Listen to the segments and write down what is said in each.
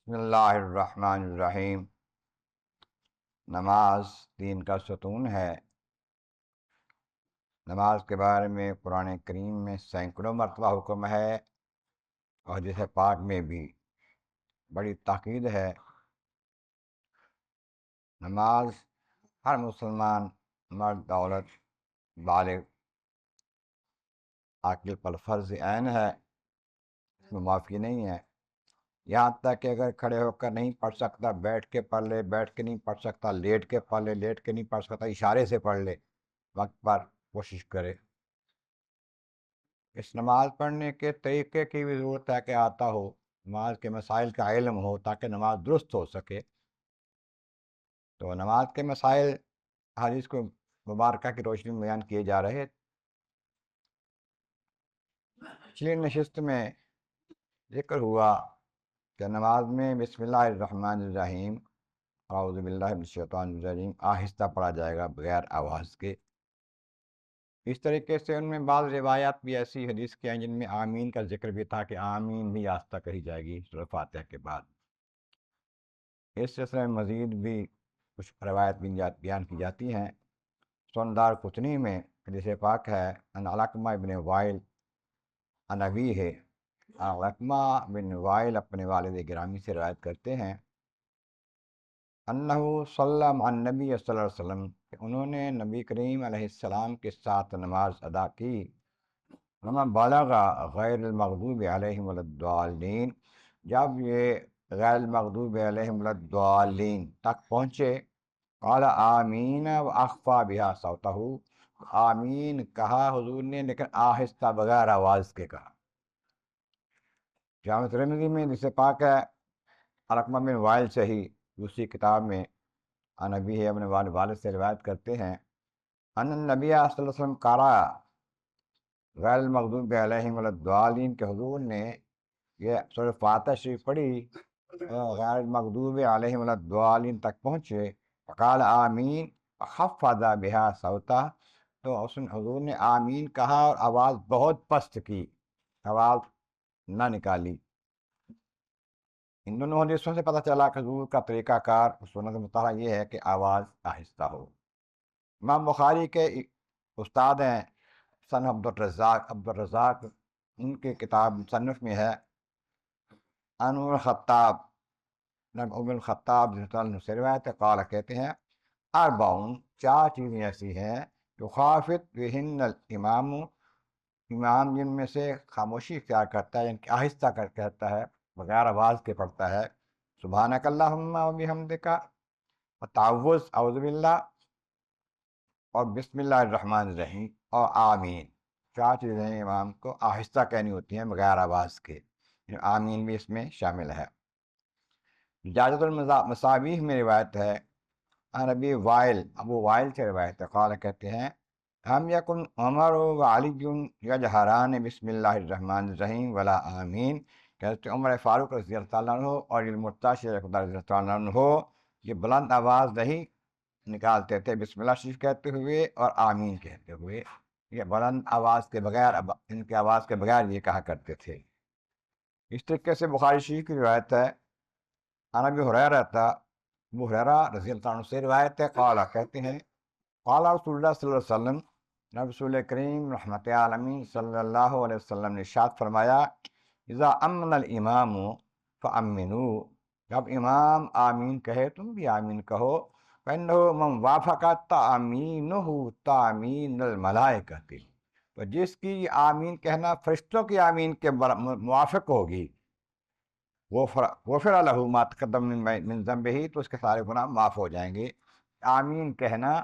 بسم اللہ الرحمن الرحیم۔ نماز دین کا ستون ہے۔ نماز کے بارے میں قرآن کریم میں سینکڑوں مرتبہ حکم ہے، اور جسے پاک میں بھی بڑی تاکید ہے۔ نماز ہر مسلمان مرد عورت بالغ عاقل پر فرض عین ہے، اس میں معافی نہیں ہے۔ یہاں تک کہ اگر کھڑے ہو کر نہیں پڑھ سکتا بیٹھ کے پڑھ لے، بیٹھ کے نہیں پڑھ سکتا لیٹ کے پڑھ لے، لیٹ کے نہیں پڑھ سکتا اشارے سے پڑھ لے، وقت پر کوشش کرے۔ اس نماز پڑھنے کے طریقے کی بھی ضرورت ہے کہ آتا ہو، نماز کے مسائل کا علم ہو تاکہ نماز درست ہو سکے۔ تو نماز کے مسائل حدیث کو مبارکہ کی روشنی میں بیان کیے جا رہے۔ پچھلی نشست میں ذکر ہوا کہ نماز میں بسم اللہ الرحمن الرحیم، اعوذ باللہ من الشیطان الرجیم آہستہ پڑھا جائے گا بغیر آواز کے۔ اس طریقے سے ان میں بعض روایات بھی ایسی حدیث کی ہیں جن میں آمین کا ذکر بھی تھا کہ آمین بھی آہستہ کہی جائے گی سورہ فاتحہ کے بعد۔ اس سلسلے میں مزید بھی کچھ روایت بیان کی جاتی ہیں۔ سندار قطنی میں حدیث پاک ہے، ان علقمہ ابن وائل عن ابی ہے، علقمہ بن وائل اپنے والد گرامی سے روایت کرتے ہیں، انہ صلی مع النبی صلی اللہ علیہ وسلم، کہ انہوں نے نبی کریم علیہ السلام کے ساتھ نماز ادا کی۔ لما بالغ غیر المغضوب علیہم ولا الضالین، جب یہ غیر المغضوب علیہم ولا الضالین تک پہنچے، قال آمین واخفا بہا صوتہ، آمین کہا حضور نے لیکن آہستہ بغیر آواز کے کہا۔ جامع ترمذی میں جسے پاک ہے، علقمہ بن وائل سے ہی دوسری کتاب میں عن ابی ہے، اپنے والد سے روایت کرتے ہیں، ان النبی صلی اللہ علیہ وسلم قرأ غیر المغضوب علیہم ولا الضالین، کہ حضور نے یہ سورہ فاتحہ شریف پڑھی، غیر المغضوب علیہم ولا الضالین تک پہنچے، فقال آمین خفض بہا صوتہ، تو حضور نے آمین کہا اور آواز بہت پست کی، آواز نہ نکالی۔ ان دونوں حدیثوں سے پتہ چلا کہ حضور کا طریقہ کار سنت مطالعہ یہ ہے کہ آواز آہستہ ہو۔ امام بخاری کے استاد ہیں سن عبدالرزاق، ان کے کتاب مصنف میں ہے، عن عمر الخطاب، عمر الخطاب سے روایت ہے، قال کہتے ہیں، اربعون، چار چیزیں ایسی ہیں جو خافت بہن الامام، امام جن میں سے خاموشی اختیار کرتا ہے، یعنی کہ آہستہ کر کہتا ہے، بغیر آواز کے پڑھتا ہے، سبحانک اللہم وبحمدک، تعوذ اعوذ باللہ، اور بسم اللہ الرحمن الرحیم، اور آمین۔ چار چیزیں امام کو آہستہ کہنی ہوتی ہیں بغیر آواز کے، آمین بھی اس میں شامل ہے۔ اجازت المصابیح میں روایت ہے، عن ابی وائل، ابو وائل سے روایت ہے، قال کہتے ہیں، ہم یکن عمر و علی یجہران بسم اللہ الرحمن الرحیم ولا آمین، کہتے عمر فاروق رضی اللہ عنہ اور المرتضی رضی اللہ عنہ یہ بلند آواز نہیں نکالتے تھے بسم اللہ شریف کہتے ہوئے اور آمین کہتے ہوئے، یہ بلند آواز کے بغیر، ان کے آواز کے بغیر یہ کہا کرتے تھے۔ اس طریقے سے بخاری شریف کی روایت ہے، عن ابی ہریرہ، ابو ہریرہ رضی اللہ عنہ سے روایت ہے، قال کہتے ہیں، قال رسول اللہ صلی اللہ علیہ وسلم، رسول کریم رحمت عالمین صلی اللہ علیہ وسلم نے ارشاد فرمایا، اذا امن الامام فامنوا، جب امام آمین کہے تم بھی آمین کہو، فإنه من وافق تأمینہ تأمین الملائکۃ، تو جس کی آمین کہنا فرشتوں کی آمین کے موافق ہوگی، غفر لہ ما تقدم من ذنبہ، تو اس کے سارے گناہ معاف ہو جائیں گے۔ آمین کہنا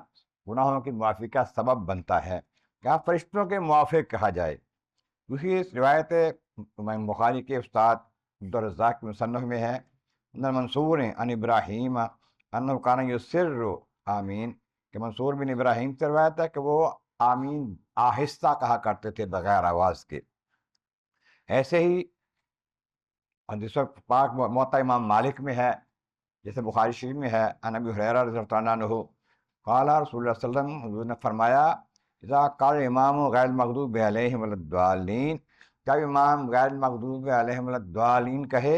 گناہوں کی معافی کا سبب بنتا ہے، کیا فرشتوں کے موافق کہا جائے۔ دوسری روایت امام بخاری کے استاد عبدالرزاق کے مصنف میں ہے، منصور عن ابراہیم انہ کان یسر آمین، کہ منصور بن ابراہیم سے روایت ہے کہ وہ آمین آہستہ کہا کرتے تھے بغیر آواز کے۔ ایسے ہی حدیث پاک موطا امام مالک میں ہے، جیسے بخاری شریف میں ہے، عن ابی ہریرہ رضی اللہ عنہ قال رسول اللہ صلی اللہ علیہ وسلم، حضور نے فرمایا، اذا قال امام غیر المغضوب علیہم ولا الضالین، جب امام غیر المغضوب علیہم ولا الضالین کہے،